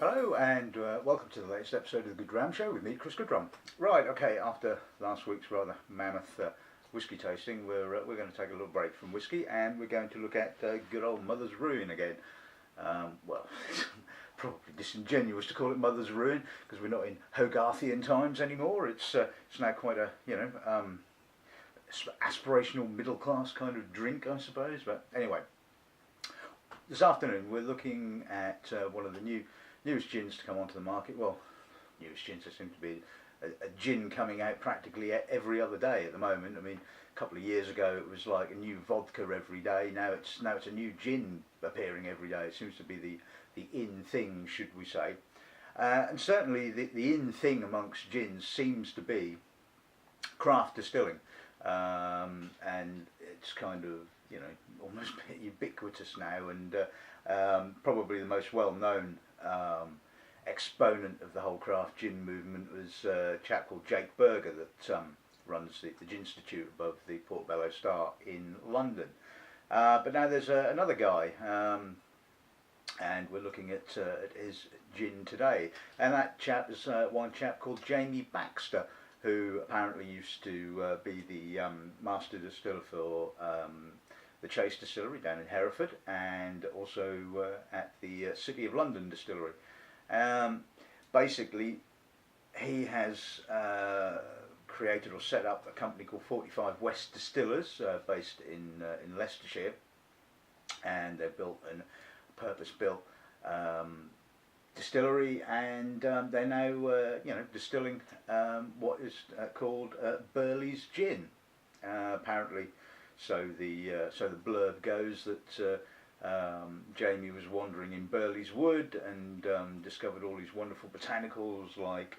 Hello and welcome to the latest episode of the Dram Show with me, Chris Goodrum. Right, okay, after last week's rather mammoth whisky tasting, we're going to take a little break from whisky and we're going to look at good old Mother's Ruin again. Well, probably disingenuous to call it Mother's Ruin because we're not in Hogarthian times anymore. It's now quite a aspirational middle class kind of drink, I suppose. But anyway, this afternoon we're looking at one of the newest gins to come onto the market. Well, newest gins, there seems to be a gin coming out practically every other day at the moment. I mean, a couple of years ago it was like a new vodka every day. Now it's a new gin appearing every day. It seems to be the in thing, should we say. And certainly the in thing amongst gins seems to be craft distilling. And it's kind of, almost ubiquitous now, and probably the most well-known exponent of the whole craft gin movement was a chap called Jake Berger that runs the Gin Institute above the Portobello Star in London. But now there's another guy, and we're looking at his gin today, and that chap is one chap called Jamie Baxter, who apparently used to be the master distiller for the Chase Distillery down in Hereford, and also at the City of London Distillery. Basically, he has created or set up a company called 45 West Distillers, based in Leicestershire, and they've built a purpose-built distillery, and they're now distilling what is called Burleigh's gin. Apparently, so the blurb goes that Jamie was wandering in Burleigh's wood and discovered all these wonderful botanicals like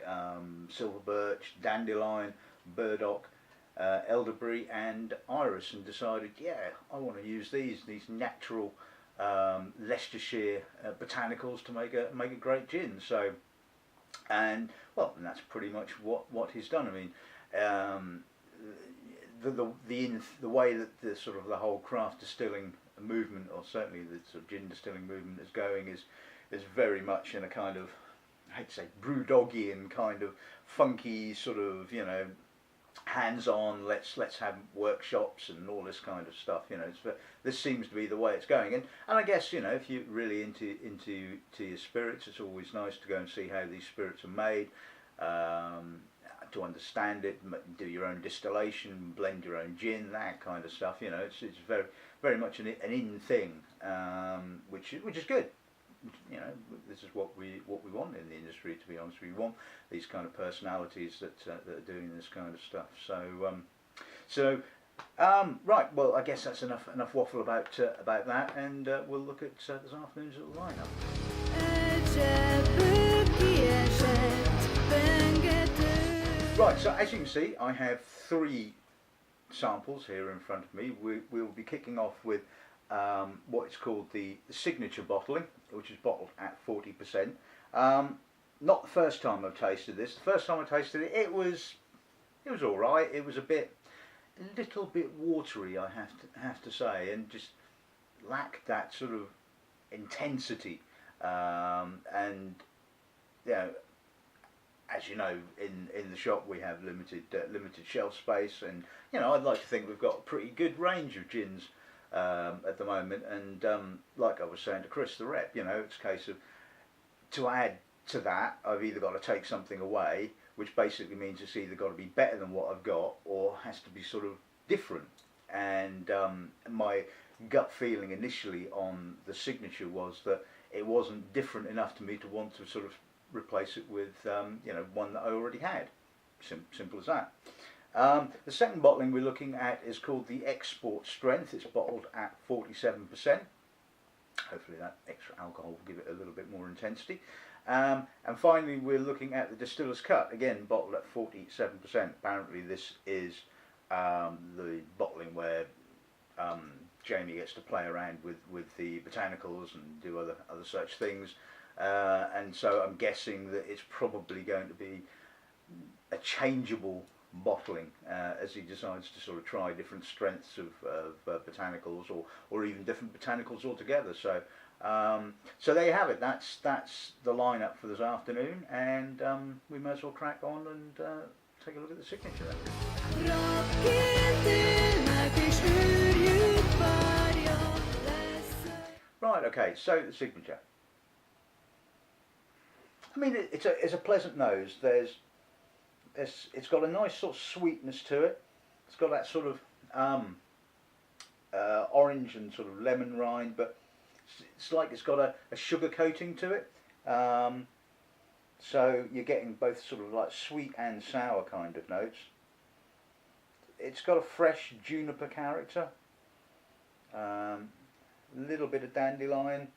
silver birch, dandelion, burdock, elderberry, and iris, and decided, yeah, I want to use these natural Leicestershire botanicals to make a great gin. So, and that's pretty much what he's done. I mean, the way that the sort of the whole craft distilling movement, or certainly the sort of gin distilling movement, is going is very much in a kind of, I hate to say, brewdogian kind of funky sort of, hands-on, let's have workshops and all this kind of stuff. This seems to be the way it's going, and I guess if you're really into your spirits, it's always nice to go and see how these spirits are made, to understand it, do your own distillation, blend your own gin, that kind of stuff. It's very very much an in thing, which is good. This is what we want in the industry, to be honest. We want these kind of personalities that are doing this kind of stuff. So right, well, I guess that's enough waffle about that, and we'll look at this afternoon's little lineup. Right, so as you can see, I have 3 samples here in front of me. We'll be kicking off with what is called the signature bottling, which is bottled at 40%. Not the first time I've tasted this. The first time I tasted it, it was all right. It was a little bit watery, I have to say, and just lacked that sort of intensity. And as you know, in the shop we have limited shelf space, and I'd like to think we've got a pretty good range of gins at the moment, and like I was saying to Chris, the rep, it's a case of, to add to that, I've either got to take something away, which basically means it's either got to be better than what I've got, or has to be sort of different. And my gut feeling initially on the signature was that it wasn't different enough to me to want to sort of replace it with one that I already had. Simple as that. The second bottling we're looking at is called the Export Strength. It's bottled at 47%. Hopefully that extra alcohol will give it a little bit more intensity. And finally we're looking at the Distillers Cut, again bottled at 47%. Apparently this is the bottling where Jamie gets to play around with the botanicals and do other such things. And so I'm guessing that it's probably going to be a changeable bottling as he decides to sort of try different strengths of botanicals, or even different botanicals altogether. So so there you have it. That's the lineup for this afternoon, and we may as well crack on and take a look at the signature. Right, okay, so the signature. I mean, it's a pleasant nose. It's got a nice sort of sweetness to it. It's got that sort of orange and sort of lemon rind, but it's like it's got a sugar coating to it. So you're getting both sort of like sweet and sour kind of notes. It's got a fresh juniper character. A little bit of dandelion,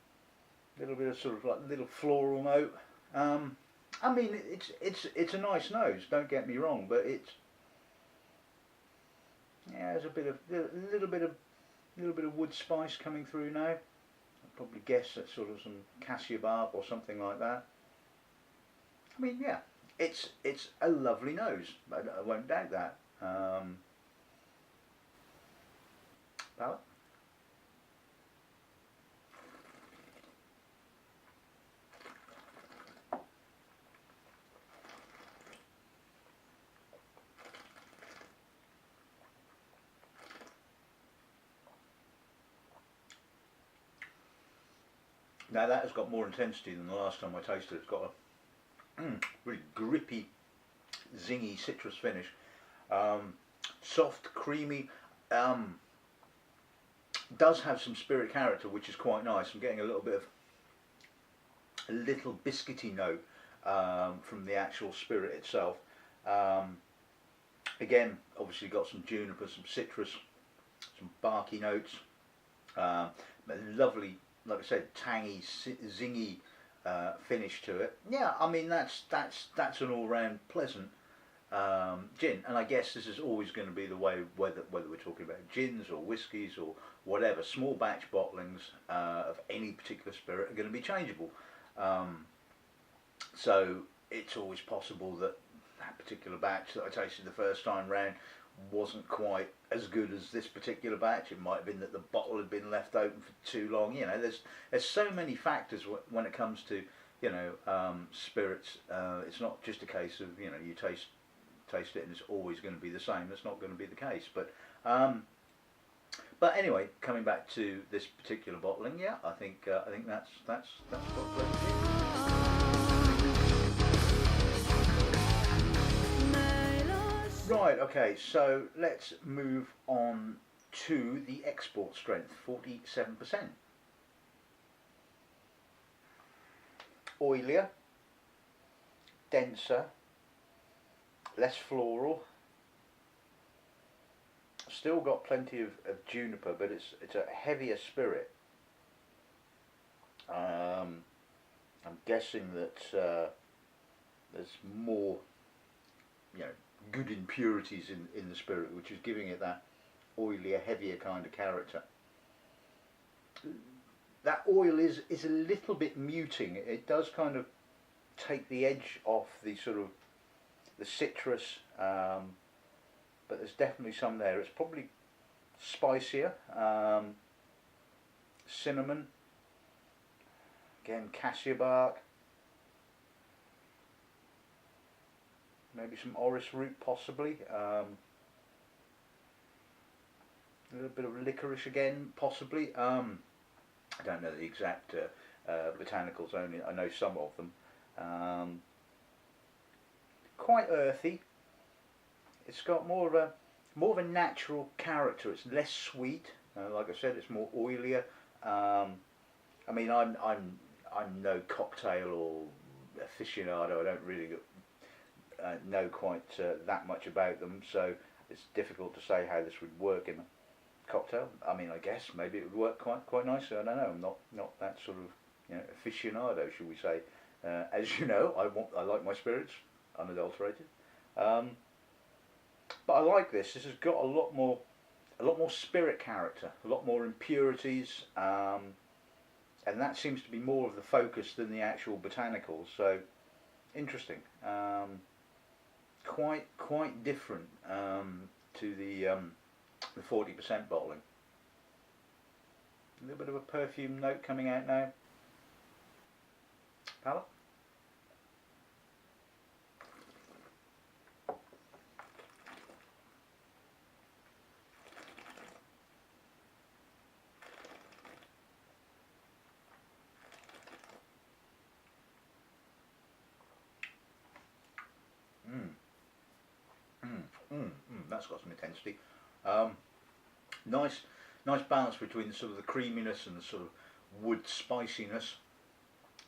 a little bit of sort of like little floral note. I mean, it's a nice nose. Don't get me wrong, but there's a little bit of wood spice coming through now. I'd probably guess that's sort of some cassia bark or something like that. I mean, yeah, it's a lovely nose. I won't doubt that. Palate. Now that has got more intensity than the last time I tasted it. It's got a really grippy, zingy citrus finish. Soft, creamy. Does have some spirit character, which is quite nice. I'm getting a little biscuity note from the actual spirit itself. Again, obviously got some juniper, some citrus, some barky notes. Lovely, like I said, tangy, zingy finish to it. Yeah, I mean that's an all-round pleasant gin, and I guess this is always going to be the way, whether we're talking about gins or whiskies or whatever. Small batch bottlings of any particular spirit are going to be changeable. So it's always possible that particular batch that I tasted the first time round wasn't quite as good as this particular batch. It might have been that the bottle had been left open for too long. You know, there's so many factors when it comes to, you know, spirits. It's not just a case of, you know, you taste it and it's always going to be the same. That's not going to be the case. But anyway, coming back to this particular bottling, yeah, I think that's got plenty. Right, okay, so let's move on to the export strength, 47%. Oilier, denser, less floral. Still got plenty of juniper, but it's a heavier spirit. I'm guessing that there's more, you know, good impurities in the spirit, which is giving it that oilier, heavier kind of character. That oil is a little bit muting. It does kind of take the edge off the sort of the citrus, but there's definitely some there. It's probably spicier, cinnamon, again cassia bark, maybe some orris root possibly, a little bit of licorice again possibly. I don't know the exact botanicals, only I know some of them. Quite earthy. It's got more of a natural character. It's less sweet. Like I said, it's more oilier. I mean, I'm no cocktail or aficionado. I don't really know quite that much about them, so it's difficult to say how this would work in a cocktail. I mean, I guess maybe it would work quite nicely. I don't know. I'm not that sort of, you know, aficionado, should we say? As you know, I like my spirits unadulterated. But I like this. This has got a lot more spirit character, a lot more impurities, and that seems to be more of the focus than the actual botanicals. So interesting. quite different to the 40% bottling. A little bit of a perfume note coming out now. Palate? That's got some intensity. Nice balance between sort of the creaminess and the sort of wood spiciness.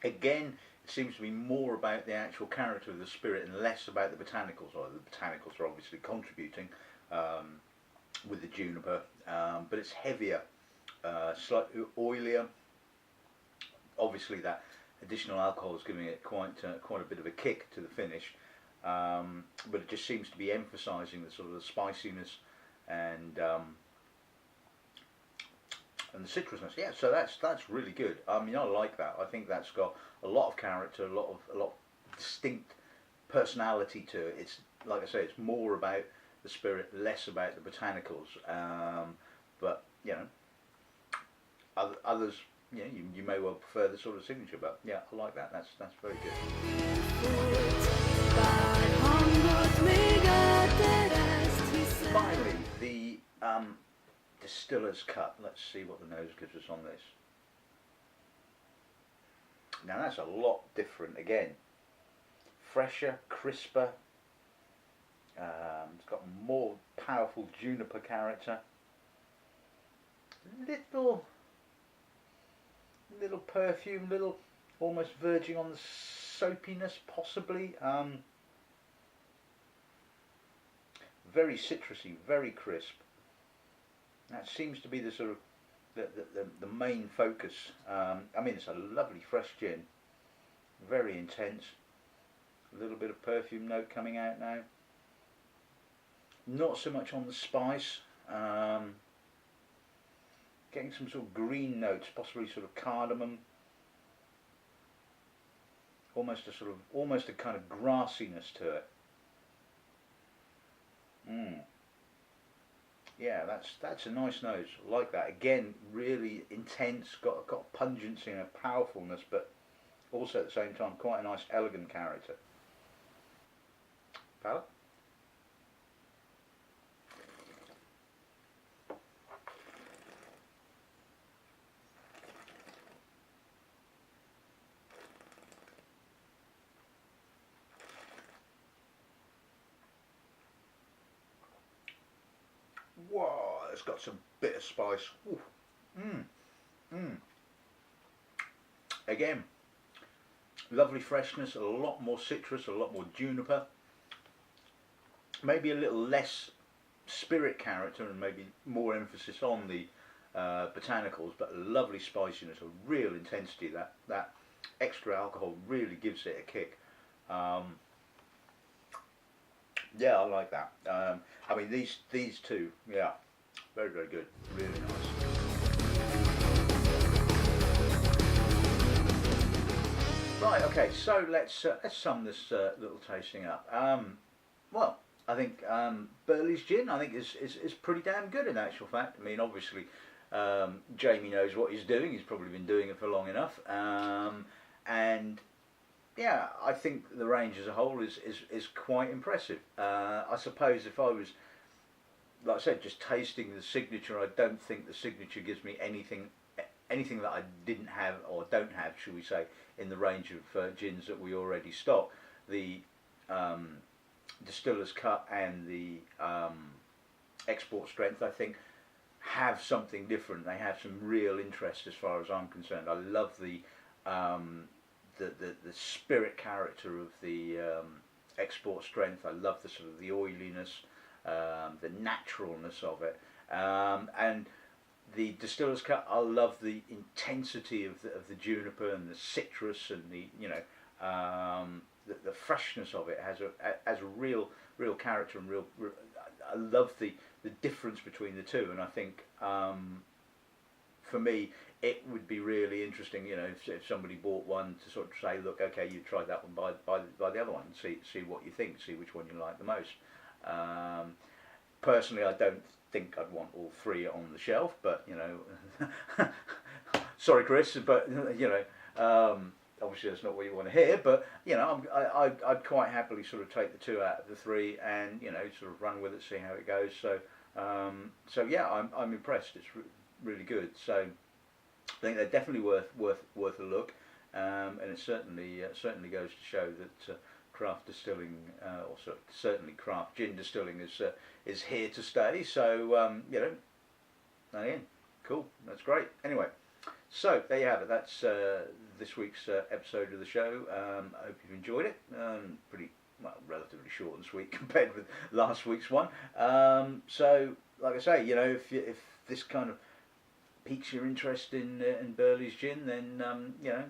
Again, it seems to be more about the actual character of the spirit and less about the botanicals. Or the botanicals are obviously contributing with the juniper, but it's heavier, slightly oilier. Obviously, that additional alcohol is giving it quite a bit of a kick to the finish. But it just seems to be emphasising the sort of the spiciness and the citrusness. Yeah, so that's really good. I mean, I like that. I think that's got a lot of character, a lot of distinct personality to it. It's like I say, it's more about the spirit, less about the botanicals. But you know, others, you know, you may well prefer the sort of signature. But yeah, I like that. That's very good. Finally, the Distillers Cut. Let's see what the nose gives us on this. Now that's a lot different again. Fresher, crisper. It's got more powerful juniper character. Little perfume, little almost verging on the soapiness possibly. Very citrusy, very crisp. That seems to be the sort of the main focus. I mean, it's a lovely fresh gin, very intense. A little bit of perfume note coming out now. Not so much on the spice. Getting some sort of green notes, possibly sort of cardamom. Almost a kind of grassiness to it. Yeah, that's a nice nose. I like that. Again, really intense. Got pungency and a powerfulness, but also at the same time quite a nice, elegant character. Palate. Whoa, it's got some bitter spice. Again, lovely freshness, a lot more citrus, a lot more juniper. Maybe a little less spirit character and maybe more emphasis on the botanicals, but lovely spiciness, a real intensity. That extra alcohol really gives it a kick. Yeah, I like that. I mean, these two, yeah, very good, really nice. Right, okay, so let's sum this little tasting up. Well, I think Burleigh's gin, I think is pretty damn good in actual fact. I mean, obviously, Jamie knows what he's doing. He's probably been doing it for long enough, and yeah, I think the range as a whole is quite impressive. I suppose if I was, like I said, just tasting the signature, I don't think the signature gives me anything that I didn't have or don't have, shall we say, in the range of gins that we already stock. The Distillers Cut and the Export Strength, I think, have something different. They have some real interest as far as I'm concerned. I love the spirit character of the Export Strength. I love the sort of the oiliness, the naturalness of it, and the Distillers Cut. I love the intensity of the juniper and the citrus and the the freshness of it has a real character and real. I love the difference between the two, and I think for me it would be really interesting, you know, if somebody bought one to sort of say, look, okay, you tried that one, buy the other one, see what you think, see which one you like the most. Personally, I don't think I'd want all three on the shelf, but you know, sorry, Chris, but you know, obviously that's not what you want to hear. But you know, I'd quite happily sort of take the two out of the three, and you know, sort of run with it, see how it goes. So, so yeah, I'm impressed. It's really good. So, I think they're definitely worth a look, and it certainly goes to show that. Craft distilling, or certainly craft gin distilling, is here to stay. So you know, again, cool. That's great. Anyway, so there you have it. That's this week's episode of the show. I hope you've enjoyed it. Pretty relatively short and sweet compared with last week's one. So, like I say, you know, if this kind of piques your interest in Burleigh's gin, then you know,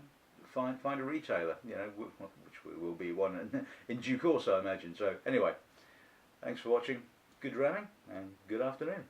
find a retailer. You know, which will be one in due course, I imagine. So anyway, thanks for watching. Good ramming and good afternoon.